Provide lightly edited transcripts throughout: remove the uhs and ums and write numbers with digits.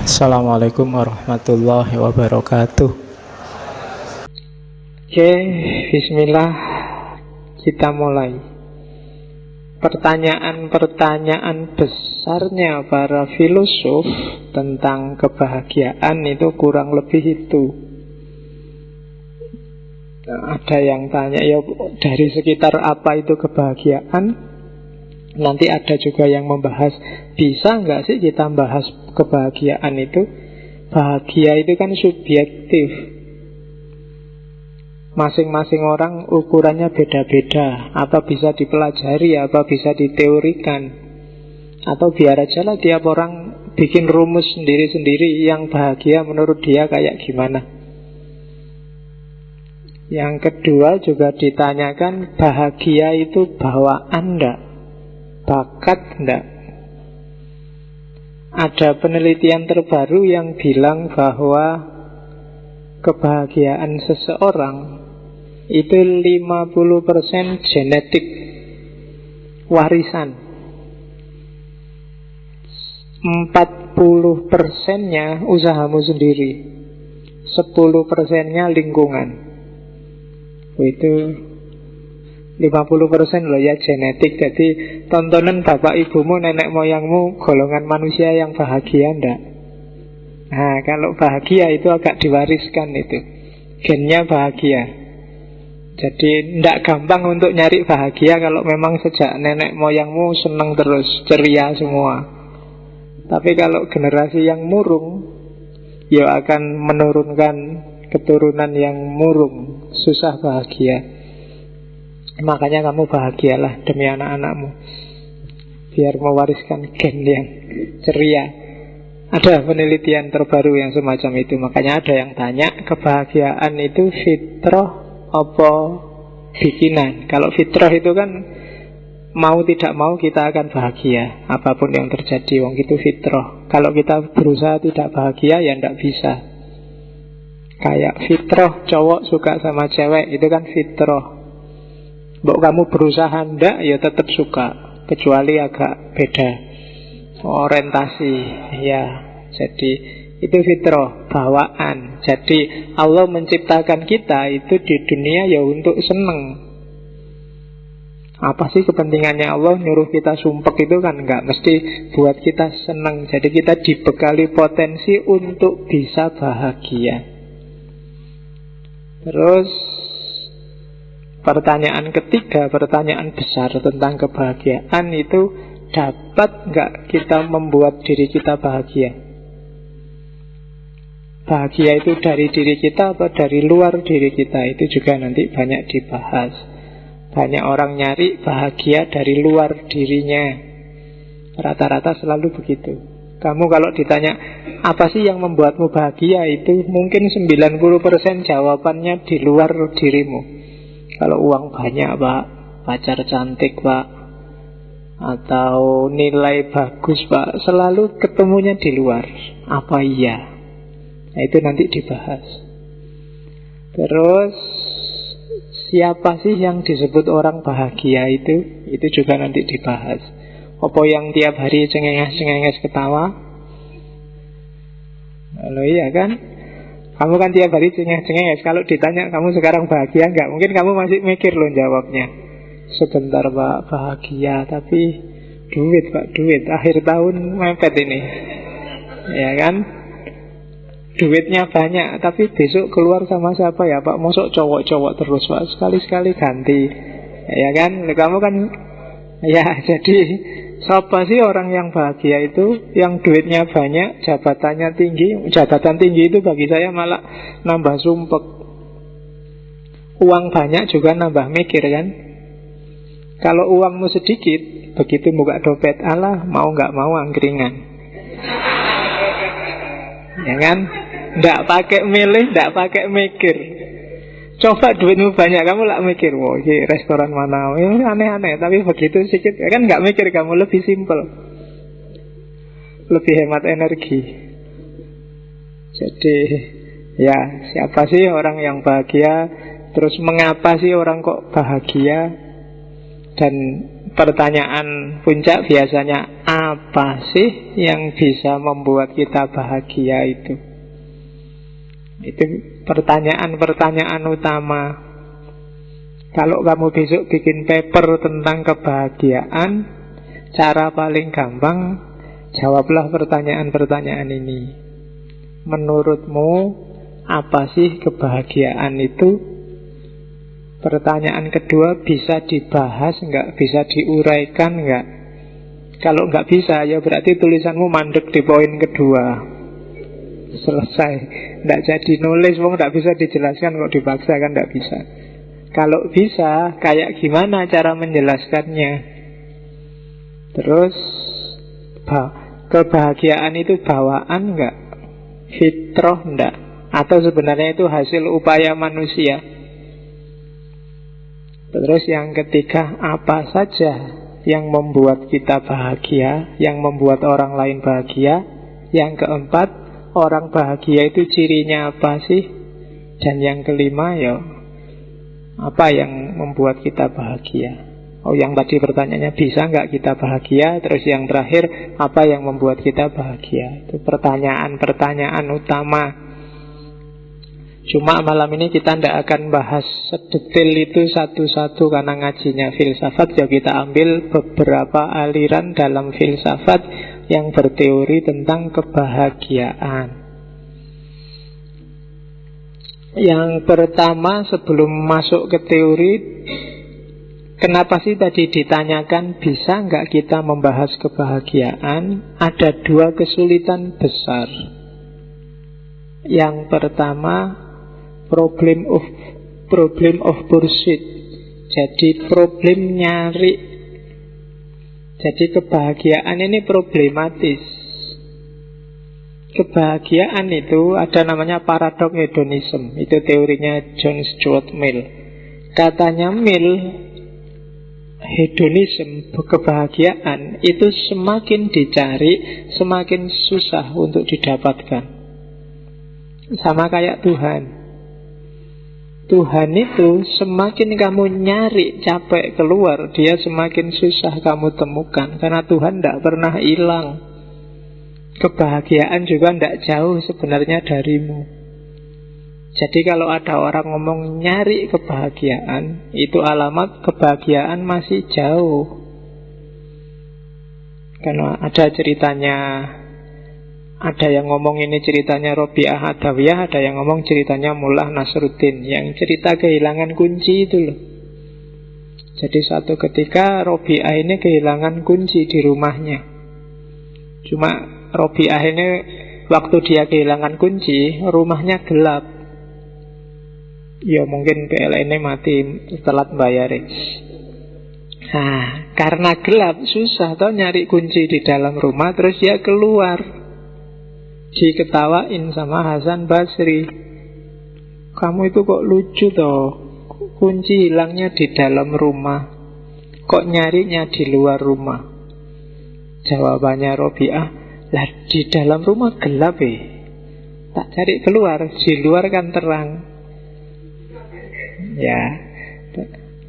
Assalamualaikum warahmatullahi wabarakatuh. Oke, bismillah, kita mulai. Pertanyaan-pertanyaan besarnya para filosof tentang kebahagiaan itu kurang lebih itu. Nah, ada yang tanya, ya dari sekitar apa itu kebahagiaan? Nanti ada juga yang membahas, bisa nggak sih kita bahas kebahagiaan itu? Bahagia itu kan subjektif. Masing-masing orang ukurannya beda-beda. Apa bisa dipelajari, apa bisa diteorikan. Atau biar aja lah tiap orang bikin rumus sendiri-sendiri yang bahagia menurut dia kayak gimana. Yang kedua juga ditanyakan, bahagia itu bawaan enggak? Bakat enggak? Ada penelitian terbaru yang bilang bahwa kebahagiaan seseorang itu 50% genetik, warisan. 40%-nya usahamu sendiri, 10%-nya lingkungan. Itu 50% loh ya genetik. Jadi tontonan bapak ibumu, nenek moyangmu golongan manusia yang bahagia enggak? Nah, kalau bahagia itu agak diwariskan itu. Gennya bahagia. Jadi enggak gampang untuk nyari bahagia kalau memang sejak nenek moyangmu senang terus, ceria semua. Tapi kalau generasi yang murung, ya akan menurunkan keturunan yang murung, susah bahagia. Makanya kamu bahagialah demi anak-anakmu, biar mewariskan gen yang ceria. Ada penelitian terbaru yang semacam itu. Makanya ada yang tanya, kebahagiaan itu fitrah apa bikinan? Kalau fitrah itu kan mau tidak mau kita akan bahagia apapun yang terjadi, wong itu fitrah. Kalau kita berusaha tidak bahagia, ya tidak bisa. Kayak fitrah cowok suka sama cewek, itu kan fitrah. Mbok kamu berusaha ndak, ya tetap suka, kecuali agak beda orientasi. Ya, jadi itu fitrah, bawaan. Jadi Allah menciptakan kita itu di dunia ya untuk seneng. Apa sih kepentingannya Allah nyuruh kita sumpek itu kan enggak mesti buat kita seneng. Jadi kita dibekali potensi untuk bisa bahagia. Terus pertanyaan ketiga, pertanyaan besar tentang kebahagiaan itu, dapat nggak kita membuat diri kita bahagia? Bahagia itu dari diri kita atau dari luar diri kita? Itu juga nanti banyak dibahas. Banyak orang nyari bahagia dari luar dirinya. Rata-rata selalu begitu. Kamu kalau ditanya, apa sih yang membuatmu bahagia? Itu mungkin 90% jawabannya di luar dirimu. Kalau uang banyak pak, pacar cantik pak, atau nilai bagus pak, selalu ketemunya di luar. Apa iya? Nah itu nanti dibahas. Terus siapa sih yang disebut orang bahagia itu? Itu juga nanti dibahas. Apa yang tiap hari cengenges-cengenges ketawa? Loh iya kan? Kamu kan tiap hari cengenges. Kalau ditanya kamu sekarang bahagia enggak? Mungkin kamu masih mikir loh jawabnya. Sebentar pak, bahagia. Tapi duit pak, duit. Akhir tahun mepet ini. Ya kan? Duitnya banyak, tapi besok keluar sama siapa ya pak? Mosok cowok-cowok terus pak, sekali-sekali ganti. Ya kan? Kamu kan, ya jadi siapa sih orang yang bahagia itu? Yang duitnya banyak, jabatannya tinggi. Jabatan tinggi itu bagi saya malah nambah sumpek. Uang banyak juga nambah mikir kan? Kalau uangmu sedikit, begitu buka dompet, alah mau nggak mau angkringan. Ya kan? Nggak pakai milih, nggak pakai mikir. Coba duitmu banyak, kamu lah mikir, wah ini restoran mana, ini aneh-aneh. Tapi begitu sedikit, kan nggak mikir, kamu lebih simpel, lebih hemat energi. Jadi ya siapa sih orang yang bahagia? Terus mengapa sih orang kok bahagia? Dan pertanyaan puncak biasanya, apa apa sih yang bisa membuat kita bahagia itu? Itu pertanyaan-pertanyaan utama. Kalau kamu besok bikin paper tentang kebahagiaan, cara paling gampang, jawablah pertanyaan-pertanyaan ini. Menurutmu, apa sih kebahagiaan itu? Pertanyaan kedua, bisa dibahas nggak? Bisa diuraikan nggak? Kalau nggak bisa, ya berarti tulisanmu mandek di poin kedua. Selesai. Nggak jadi nulis, wong nggak bisa dijelaskan kok dipaksa kan nggak bisa. Kalau bisa, kayak gimana cara menjelaskannya? Terus, kebahagiaan itu bawaan nggak? Fitrah nggak? Atau sebenarnya itu hasil upaya manusia? Terus yang ketiga, apa saja yang membuat kita bahagia, yang membuat orang lain bahagia? Yang keempat, orang bahagia itu cirinya apa sih? Dan yang kelima, ya apa yang membuat kita bahagia? Oh, yang tadi pertanyaannya bisa nggak kita bahagia? Terus yang terakhir, apa yang membuat kita bahagia? Itu pertanyaan-pertanyaan utama. Cuma malam ini kita tidak akan bahas sedetail itu satu-satu karena ngajinya filsafat. Ya kita ambil beberapa aliran dalam filsafat yang berteori tentang kebahagiaan. Yang pertama sebelum masuk ke teori, kenapa sih tadi ditanyakan bisa nggak kita membahas kebahagiaan? Ada dua kesulitan besar. Yang pertama, problem of pursuit. Jadi problem nyari. Jadi kebahagiaan ini problematis. Kebahagiaan itu ada namanya paradok hedonism. Itu teorinya John Stuart Mill. Katanya Mill, hedonism, kebahagiaan itu semakin dicari, semakin susah untuk didapatkan. Sama kayak Tuhan. Tuhan itu semakin kamu nyari, capek keluar, dia semakin susah kamu temukan. Karena Tuhan tidak pernah hilang. Kebahagiaan juga tidak jauh sebenarnya darimu. Jadi kalau ada orang ngomong nyari kebahagiaan, itu alamat kebahagiaan masih jauh. Karena ada ceritanya, ada yang ngomong ini ceritanya Robiah Adawiyah, ada yang ngomong ceritanya Mullah Nasruddin, yang cerita kehilangan kunci itu loh. Jadi suatu ketika Robiah ini kehilangan kunci di rumahnya. Cuma Robiah ini waktu dia kehilangan kunci, rumahnya gelap. Ya mungkin PLN-nya mati, telat bayar. Nah, karena gelap susah toh nyari kunci di dalam rumah. Terus dia keluar, diketawain sama Hasan Basri. Kamu itu kok lucu toh, kunci hilangnya di dalam rumah, kok nyarinya di luar rumah? Jawabannya Robiah, lah di dalam rumah gelap tak cari keluar, di luar kan terang. Ya.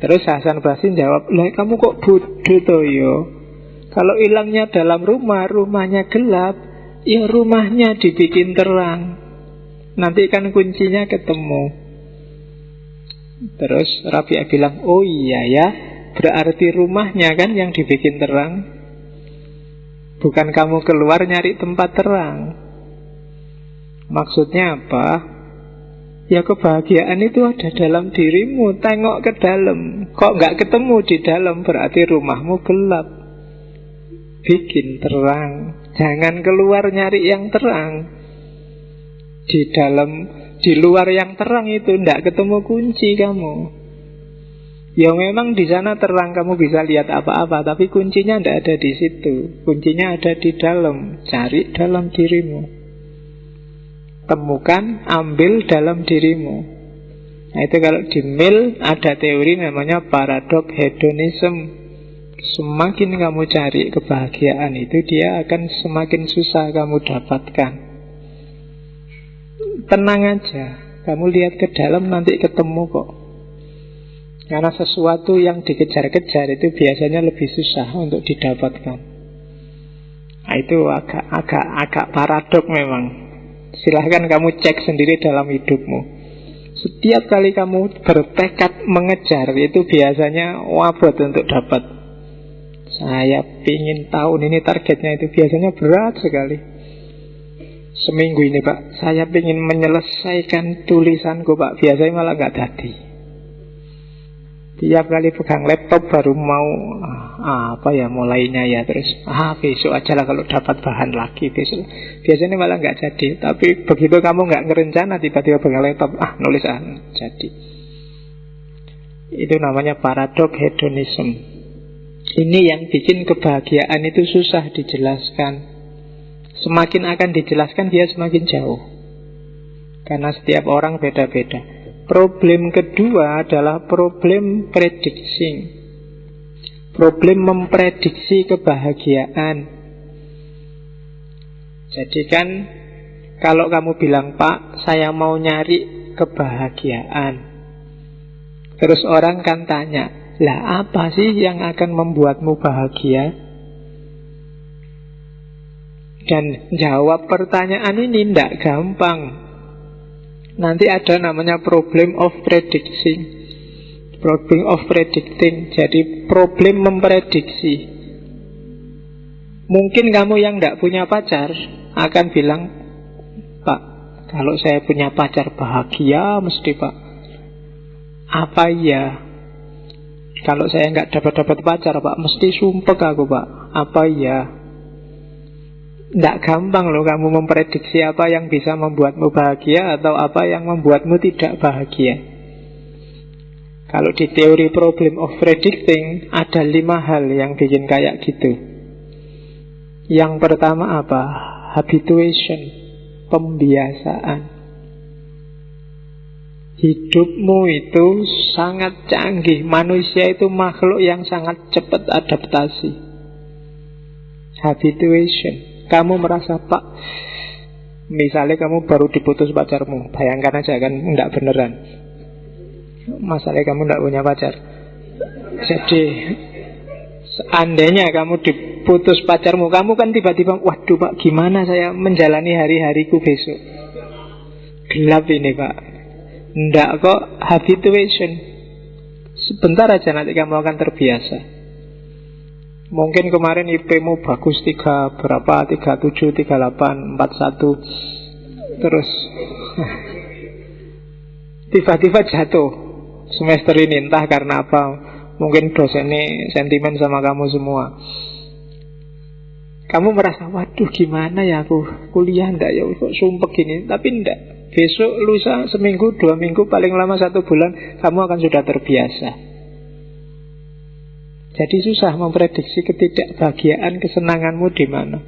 Terus Hasan Basri jawab, lah kamu kok bodoh toh yo? Kalau hilangnya dalam rumah, rumahnya gelap, ya rumahnya dibikin terang, nanti kan kuncinya ketemu. Terus Rabi'ah bilang, oh iya ya, berarti rumahnya kan yang dibikin terang, bukan kamu keluar nyari tempat terang. Maksudnya apa? Ya kebahagiaan itu ada dalam dirimu. Tengok ke dalam, kok nggak ketemu di dalam, berarti rumahmu gelap. Bikin terang. Jangan keluar nyari yang terang. Di dalam, di luar yang terang itu ndak ketemu kunci kamu. Ya memang di sana terang, kamu bisa lihat apa-apa, tapi kuncinya ndak ada di situ. Kuncinya ada di dalam. Cari dalam dirimu. Temukan, ambil dalam dirimu. Nah itu kalau di Mill ada teori namanya paradok hedonism. Semakin kamu cari kebahagiaan itu, dia akan semakin susah kamu dapatkan. Tenang aja, kamu lihat ke dalam nanti ketemu kok. Karena sesuatu yang dikejar-kejar itu biasanya lebih susah untuk didapatkan. Nah, itu agak paradok memang. Silahkan kamu cek sendiri dalam hidupmu. Setiap kali kamu bertekad mengejar, itu biasanya wabot untuk dapat. Saya pingin tahun ini targetnya, itu biasanya berat sekali. Seminggu ini Pak, saya pingin menyelesaikan tulisanku Pak, biasanya malah nggak jadi. Tiap kali pegang laptop baru mau mulainya ya, terus besok aja lah kalau dapat bahan lagi besok. Biasanya malah nggak jadi. Tapi begitu kamu nggak ngerencana, tiba-tiba pegang laptop nulis jadi. Itu namanya paradok hedonism. Ini yang bikin kebahagiaan itu susah dijelaskan. Semakin akan dijelaskan dia semakin jauh, karena setiap orang beda-beda. Problem kedua adalah problem predicting. Problem memprediksi kebahagiaan. Jadi kan kalau kamu bilang, Pak, saya mau nyari kebahagiaan, terus orang kan tanya, lah apa sih yang akan membuatmu bahagia? Dan jawab pertanyaan ini tidak gampang. Nanti ada namanya problem of predicting. Problem of predicting. Jadi problem memprediksi. Mungkin kamu yang tidak punya pacar akan bilang, Pak, kalau saya punya pacar bahagia mesti Pak. Apa iya? Kalau saya nggak dapat pacar Pak, mesti sumpek aku Pak. Apa iya? Tidak gampang loh kamu memprediksi apa yang bisa membuatmu bahagia atau apa yang membuatmu tidak bahagia. Kalau di teori problem of predicting, ada 5 hal yang bikin kayak gitu. Yang pertama apa? Habituation, pembiasaan. Hidupmu itu sangat canggih. Manusia itu makhluk yang sangat cepat adaptasi. Habituation. Kamu merasa, Pak, misalnya kamu baru diputus pacarmu, bayangkan aja kan, enggak beneran. Masalahnya kamu enggak punya pacar. Jadi seandainya kamu diputus pacarmu, kamu kan tiba-tiba, waduh Pak, gimana saya menjalani hari-hariku besok? Gelap ini Pak. Enggak kok, habituation. Sebentar aja nanti kamu akan terbiasa. Mungkin kemarin IP-mu bagus 37, 38, 41. Terus tiba-tiba jatuh semester ini, entah karena apa. Mungkin dosennya sentimen sama kamu semua. Kamu merasa, waduh gimana ya aku kuliah enggak ya, kok sumpek gini. Tapi enggak. Besok, lusa, seminggu, 2 minggu, paling lama 1 bulan, kamu akan sudah terbiasa. Jadi susah memprediksi ketidakbahagiaan, kesenanganmu di mana.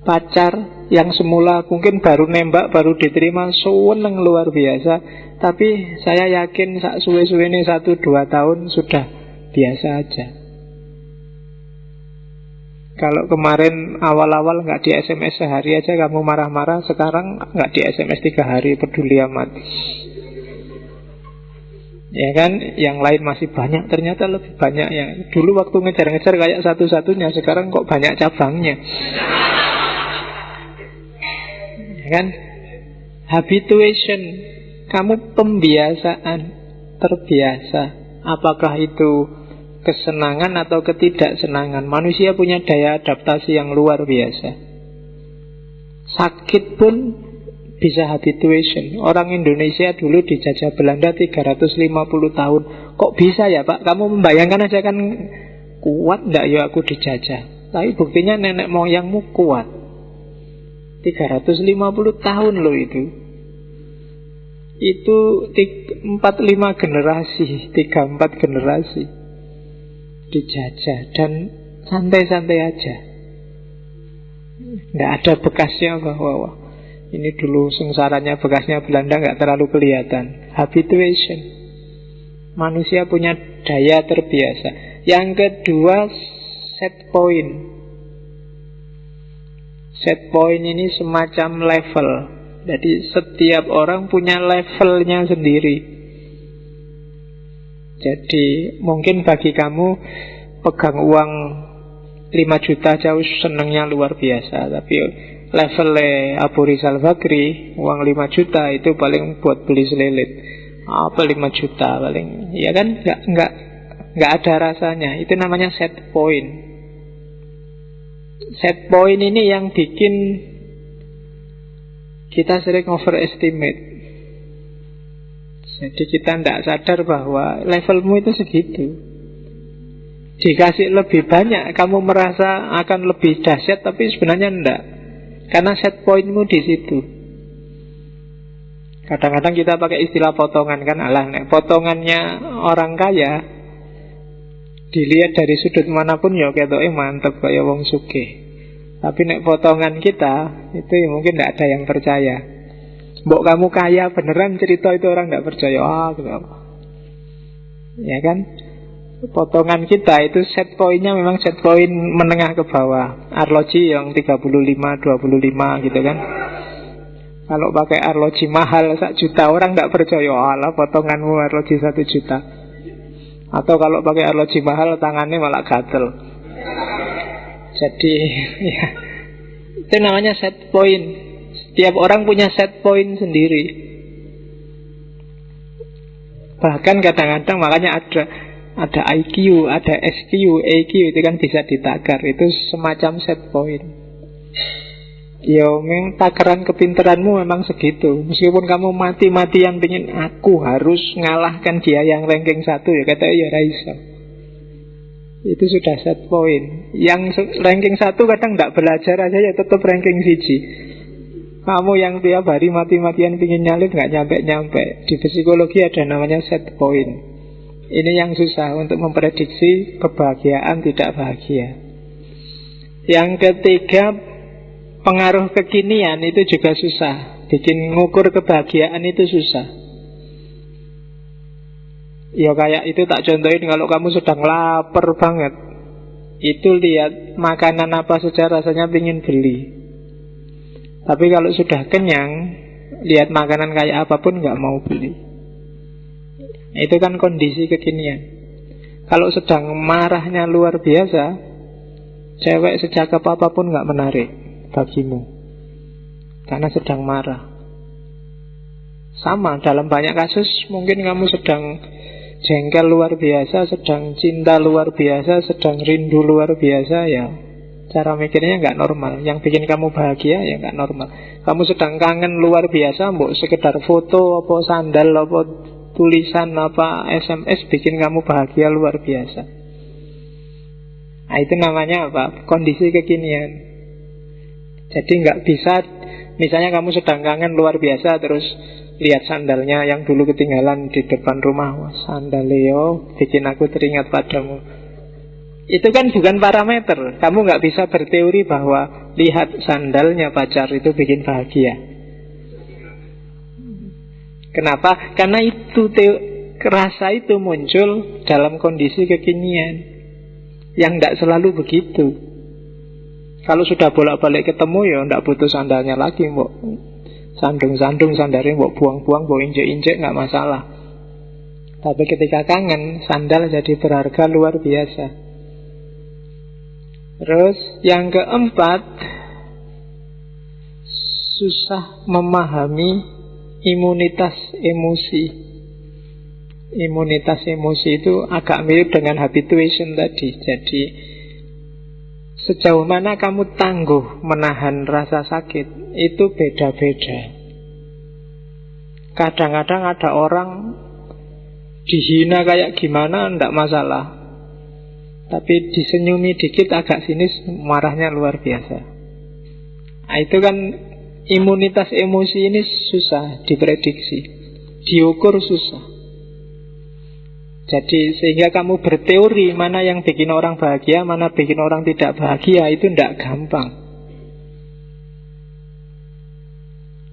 Pacar yang semula mungkin baru nembak, baru diterima, seneng luar biasa. Tapi saya yakin sak suwe-suwe ini 1-2 tahun sudah biasa aja. Kalau kemarin awal-awal nggak di SMS sehari aja kamu marah-marah, sekarang nggak di SMS 3 hari, peduli amat. Ya kan, yang lain masih banyak, ternyata lebih banyak ya. Dulu waktu ngejar-ngejar kayak satu-satunya, sekarang kok banyak cabangnya. Ya kan, habituation, kamu pembiasaan, terbiasa. Apakah itu kesenangan atau ketidaksenangan? Manusia punya daya adaptasi yang luar biasa. Sakit pun bisa habituation. Orang Indonesia dulu dijajah Belanda 350 tahun. Kok bisa ya Pak? Kamu membayangkan aja kan, kuat enggak ya aku dijajah? Tapi buktinya nenek moyangmu kuat. 350 tahun loh itu. Itu 4-5 generasi, 3-4 generasi dijajah. Dan santai-santai aja. Nggak ada bekasnya bahwa ini dulu sengsaranya bekasnya Belanda nggak terlalu kelihatan. Habituation. Manusia punya daya terbiasa. Yang kedua, set point. Set point ini semacam level. Jadi setiap orang punya levelnya sendiri. Jadi mungkin bagi kamu pegang uang 5 juta jauh senengnya luar biasa. Tapi levelnya Abu Rizal Bakri, uang 5 juta itu paling buat beli selilit. Apa 5 juta paling, ya kan nggak ada rasanya. Itu namanya set point. Set point ini yang bikin kita sering overestimate. Jadi kita tidak sadar bahwa levelmu itu segitu. Dikasih lebih banyak, kamu merasa akan lebih dahsyat, tapi sebenarnya enggak. Karena set pointmu di situ. Kadang-kadang kita pakai istilah potongan kan, potongannya orang kaya dilihat dari sudut manapun ya ketoke mantep kayak wong sugih. Tapi nek potongan kita itu ya mungkin tidak ada yang percaya. Mbok kamu kaya beneran cerita itu orang tidak percaya. Ya kan? Potongan kita itu set pointnya memang set point menengah ke bawah. Arloji yang 35-25 gitu kan. Kalau pakai arloji mahal 1 juta orang tidak percaya. Alah potonganmu arloji 1 juta. Atau kalau pakai arloji mahal tangannya malah gatel. Jadi ya, itu namanya set point. Setiap orang punya set point sendiri. Bahkan kadang-kadang makanya ada IQ, ada SQ, EQ itu kan bisa ditakar. Itu semacam set point. Ya memang takaran kepintaranmu memang segitu. Meskipun kamu mati-matian pengen aku harus ngalahkan dia yang ranking 1, ya kata ya Raisa. Itu sudah set point. Yang ranking 1 kadang tidak belajar aja ya tetap ranking 1. Kamu yang tiap hari mati-matian pengen nyalip nggak nyampe-nyampe. Di psikologi ada namanya set point. Ini yang susah untuk memprediksi kebahagiaan tidak bahagia. Yang ketiga, pengaruh kekinian itu juga susah. Bikin ngukur kebahagiaan itu susah. Ya kayak itu tak contohin, kalau kamu sedang lapar banget, itu lihat makanan apa saja rasanya pengen beli. Tapi kalau sudah kenyang, lihat makanan kayak apapun nggak mau beli. Itu kan kondisi kekinian. Kalau sedang marahnya luar biasa, cewek sejak apapun nggak menarik bagimu, karena sedang marah. Sama dalam banyak kasus, mungkin kamu sedang jengkel luar biasa, sedang cinta luar biasa, sedang rindu luar biasa, ya cara mikirnya nggak normal. Yang bikin kamu bahagia ya nggak normal. Kamu sedang kangen luar biasa, mbok sekedar foto apa sandal apa tulisan apa SMS bikin kamu bahagia luar biasa. Nah, itu namanya apa? Kondisi kekinian. Jadi nggak bisa, misalnya kamu sedang kangen luar biasa, terus lihat sandalnya yang dulu ketinggalan di depan rumah. Wah, sandal Leo bikin aku teringat padamu. Itu kan bukan parameter. Kamu nggak bisa berteori bahwa lihat sandalnya pacar itu bikin bahagia. Kenapa? Karena itu rasa itu muncul dalam kondisi kekinian yang tidak selalu begitu. Kalau sudah bolak-balik ketemu ya tidak butuh sandalnya lagi, mbok sandung-sandung sandalnya, mbok buang-buang, mbok injek-injek nggak masalah. Tapi ketika kangen, sandal jadi berharga luar biasa. Terus yang keempat, susah memahami imunitas emosi. Imunitas emosi itu agak mirip dengan habituation tadi. Jadi sejauh mana kamu tangguh menahan rasa sakit itu beda-beda. Kadang-kadang ada orang dihina kayak gimana tidak masalah, tapi disenyumi dikit agak sinis, marahnya luar biasa. Nah, itu kan imunitas emosi ini susah diprediksi, diukur susah. Jadi sehingga kamu berteori mana yang bikin orang bahagia, mana bikin orang tidak bahagia, itu tidak gampang.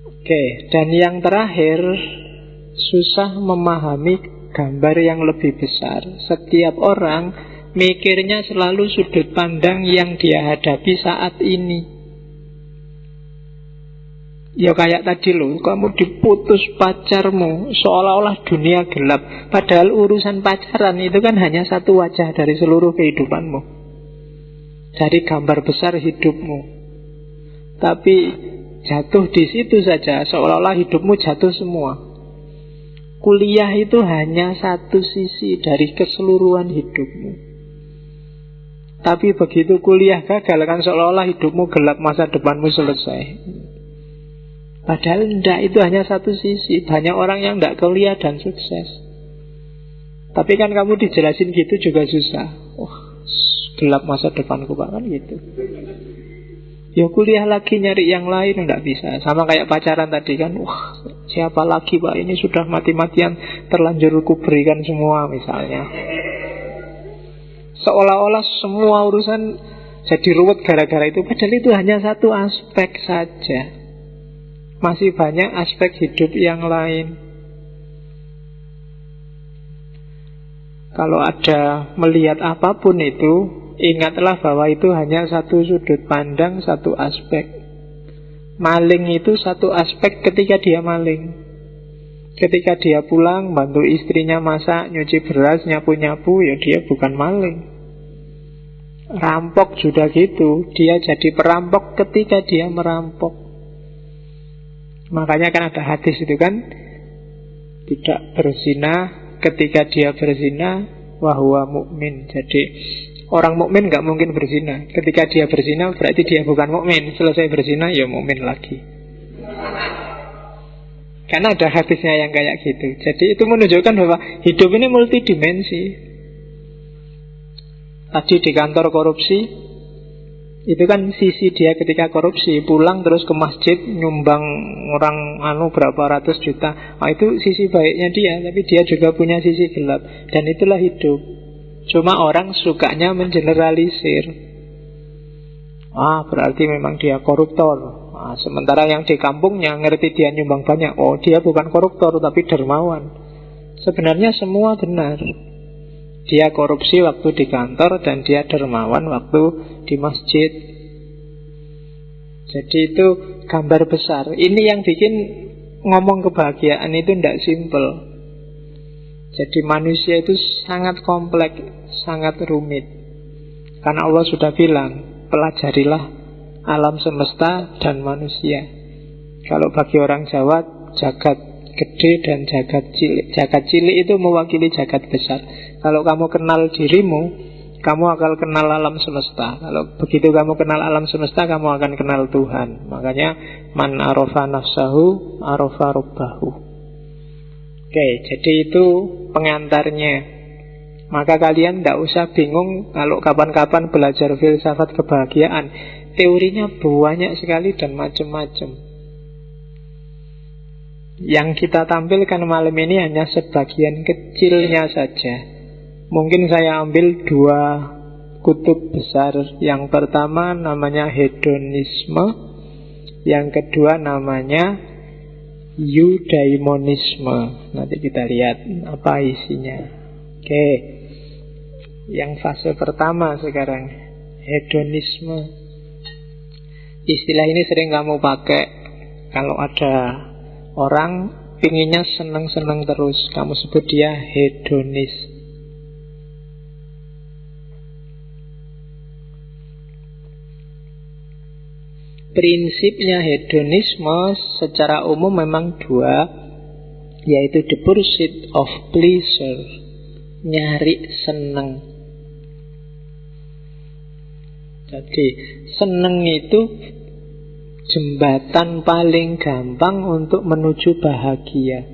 Oke, dan yang terakhir, susah memahami gambar yang lebih besar. Setiap orang mikirnya selalu sudut pandang yang dia hadapi saat ini. Ya kayak tadi loh, kamu diputus pacarmu, seolah-olah dunia gelap. Padahal urusan pacaran itu kan hanya satu wajah dari seluruh kehidupanmu. dari gambar besar hidupmu. Tapi jatuh di situ saja, seolah-olah hidupmu jatuh semua. Kuliah itu hanya satu sisi dari keseluruhan hidupmu. Tapi begitu kuliah gagal, kan seolah-olah hidupmu gelap, masa depanmu selesai. Padahal tidak, itu hanya satu sisi. Banyak orang yang tidak kuliah dan sukses. Tapi kan kamu dijelasin gitu juga susah. Gelap masa depanku Pak, kan gitu. Ya kuliah lagi nyari yang lain, tidak bisa. Sama kayak pacaran tadi kan. Siapa lagi Pak, ini sudah mati-matian, terlanjur ku berikan semua misalnya. Seolah-olah semua urusan jadi ruwet gara-gara itu. Padahal itu hanya satu aspek saja. Masih banyak aspek hidup yang lain. Kalau ada melihat apapun itu, ingatlah bahwa itu hanya satu sudut pandang, satu aspek. Maling itu satu aspek ketika dia maling. Ketika dia pulang, bantu istrinya masak, nyuci beras, nyapu-nyapu, ya dia bukan maling. Rampok juga gitu, dia jadi perampok ketika dia merampok. Makanya kan ada hadis itu kan, tidak berzina ketika dia berzina, wahuwa mukmin. Jadi orang mukmin nggak mungkin berzina. Ketika dia berzina berarti dia bukan mukmin. Selesai berzina ya mukmin lagi. Karena ada hadisnya yang kayak gitu. Jadi itu menunjukkan bahwa hidup ini multidimensi. Tadi di kantor korupsi, itu kan sisi dia ketika korupsi. Pulang terus ke masjid nyumbang orang berapa ratus juta. Itu sisi baiknya dia. Tapi dia juga punya sisi gelap. Dan itulah hidup. Cuma orang sukanya mengeneralisir. Berarti memang dia koruptor. Sementara yang di kampungnya ngerti dia nyumbang banyak. Dia bukan koruptor tapi dermawan. Sebenarnya semua benar. Dia korupsi waktu di kantor dan dia dermawan waktu di masjid. Jadi itu gambar besar. Ini yang bikin ngomong kebahagiaan itu tidak simple. Jadi manusia itu sangat kompleks, sangat rumit. Karena Allah sudah bilang, pelajarilah alam semesta dan manusia. Kalau bagi orang Jawa, jagat gede dan jagat cilik. Jagat cilik itu mewakili jagat besar. Kalau kamu kenal dirimu, kamu akan kenal alam semesta. Kalau begitu kamu kenal alam semesta, kamu akan kenal Tuhan. Makanya man arafa nafsahu arafa rabbahu. Oke, jadi itu pengantarnya. Maka kalian tidak usah bingung kalau kapan-kapan belajar filsafat kebahagiaan. Teorinya banyak sekali dan macam-macam. Yang kita tampilkan malam ini hanya sebagian kecilnya saja. Mungkin saya ambil 2 kutub besar. Yang pertama namanya hedonisme, yang kedua namanya eudaimonisme. Nanti kita lihat apa isinya. Oke. Yang fase pertama sekarang, hedonisme. Istilah ini sering kamu pakai kalau ada orang pinginnya seneng-seneng terus, kamu sebut dia hedonis. Prinsipnya hedonisme secara umum memang 2, yaitu the pursuit of pleasure, nyari seneng. Jadi seneng itu jembatan paling gampang untuk menuju bahagia.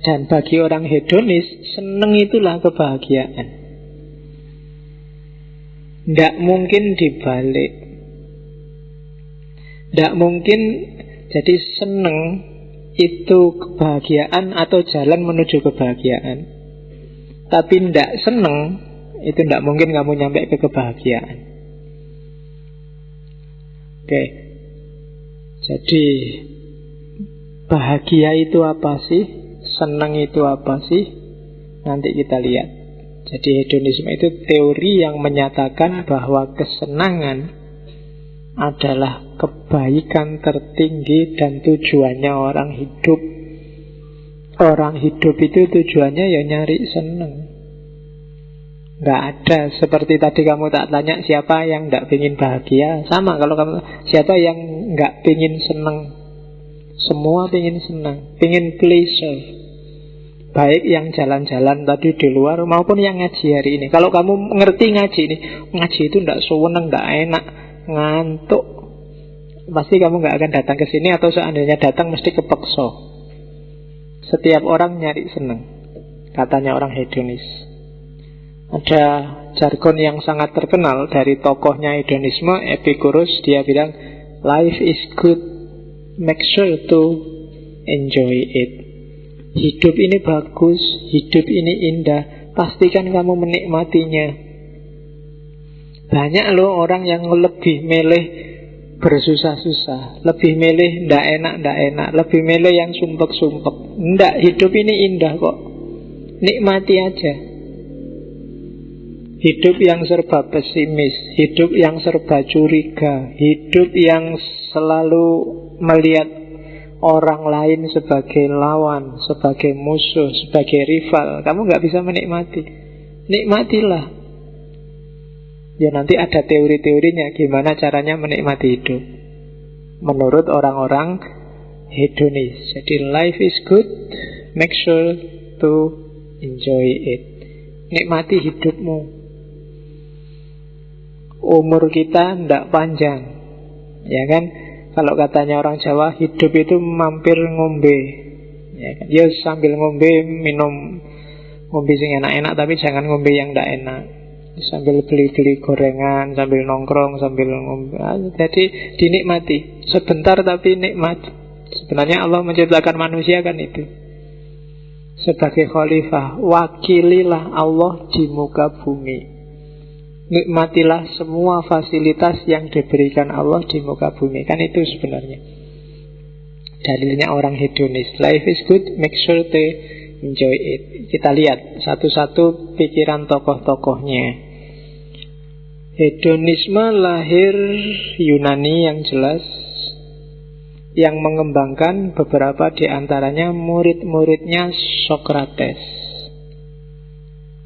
Dan bagi orang hedonis, seneng itulah kebahagiaan. Tidak mungkin dibalik. Tidak mungkin jadi seneng itu kebahagiaan atau jalan menuju kebahagiaan. Tapi tidak seneng, itu tidak mungkin kamu nyampe ke kebahagiaan. Oke. Jadi bahagia itu apa sih? Seneng itu apa sih? Nanti kita lihat. Jadi hedonisme itu teori yang menyatakan bahwa kesenangan adalah kebaikan tertinggi dan tujuannya orang hidup. Orang hidup itu tujuannya ya nyari seneng. Nggak ada. Seperti tadi kamu tak tanya, siapa yang nggak pengen bahagia? Sama kalau kamu, siapa yang nggak pengen senang? Semua pengen senang, pengen pleasure. Baik yang jalan-jalan tadi di luar maupun yang ngaji hari ini. Kalau kamu ngerti ngaji ini, ngaji itu nggak seneng, nggak enak, ngantuk, pasti kamu nggak akan datang ke sini, atau seandainya datang mesti kepeksa. Setiap orang nyari seneng, katanya orang hedonis. Ada jargon yang sangat terkenal dari tokohnya hedonisme, Epicurus. Dia bilang, life is good, make sure to enjoy it. Hidup ini bagus, hidup ini indah, pastikan kamu menikmatinya. Banyak loh orang yang lebih milih bersusah-susah, lebih milih ndak enak, lebih milih yang sumpek-sumpek. Ndak, hidup ini indah kok, nikmati aja. Hidup yang serba pesimis, hidup yang serba curiga, hidup yang selalu melihat orang lain sebagai lawan, sebagai musuh, sebagai rival, kamu nggak bisa menikmati. Nikmatilah. Ya nanti ada teori-teorinya gimana caranya menikmati hidup menurut orang-orang hedonis. Jadi life is good, make sure to enjoy it. Nikmati hidupmu. Umur kita ndak panjang, ya kan? Kalau katanya orang Jawa, hidup itu mampir ngombe, ya kan? Ya sambil ngombe, minum ngombe sing enak-enak, tapi jangan ngombe yang ndak enak. Sambil beli-beli gorengan, sambil nongkrong, sambil ngombe. Jadi dinikmati sebentar, tapi nikmat. Sebenarnya Allah menciptakan manusia kan itu sebagai khalifah. Wakililah Allah di muka bumi. Nikmatilah semua fasilitas yang diberikan Allah di muka bumi. Kan itu sebenarnya dalilnya orang hedonis. Life is good, make sure to enjoy it. Kita lihat satu-satu pikiran tokoh-tokohnya. Hedonisme lahir Yunani yang jelas, yang mengembangkan beberapa di antaranya murid-muridnya Sokrates.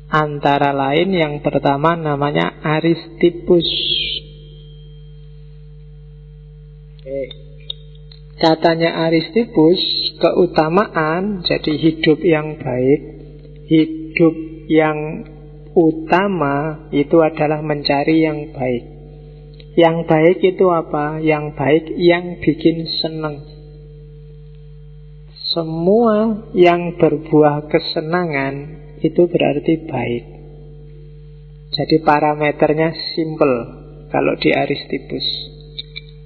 Antara lain yang pertama namanya Aristippus. Katanya Aristippus, keutamaan jadi hidup yang baik, hidup yang utama itu adalah mencari yang baik. Yang baik itu apa? Yang baik yang bikin senang. Semua yang berbuah kesenangan itu berarti baik. Jadi parameternya simple kalau di Aristippus.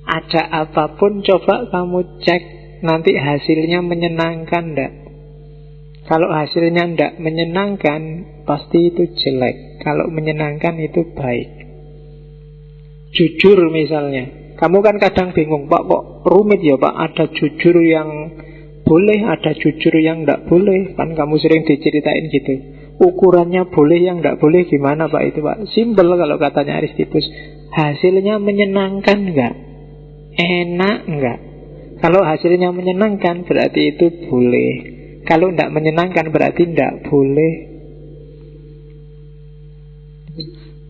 Ada apapun coba kamu cek, nanti hasilnya menyenangkan ndak? Kalau hasilnya ndak menyenangkan, pasti itu jelek. Kalau menyenangkan itu baik. Jujur misalnya, kamu kan kadang bingung, Pak kok rumit ya Pak, ada jujur yang boleh, ada jujur yang ndak boleh. Kan kamu sering diceritain gitu. Ukurannya boleh, yang ndak boleh gimana Pak itu Pak? Simpel kalau katanya Aristippus. Hasilnya menyenangkan nggak? Enak nggak? Kalau hasilnya menyenangkan berarti itu boleh. Kalau ndak menyenangkan berarti ndak boleh.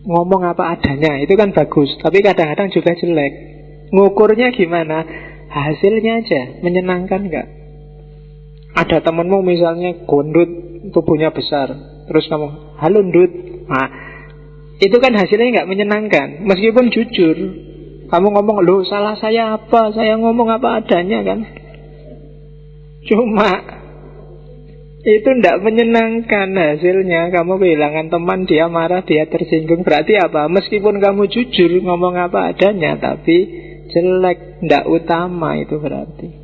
Ngomong apa adanya itu kan bagus, tapi kadang-kadang juga jelek. Ngukurnya gimana? Hasilnya aja, menyenangkan nggak? Ada temenmu misalnya gondut, tubuhnya besar, terus kamu, halo ndut. Nah, itu kan hasilnya nggak menyenangkan. Meskipun jujur, kamu ngomong, loh salah saya apa? Saya ngomong apa adanya kan. Cuma itu ndak menyenangkan hasilnya. Kamu kehilangan teman, dia marah, dia tersinggung. Berarti apa? Meskipun kamu jujur ngomong apa adanya, tapi jelek, ndak utama itu berarti.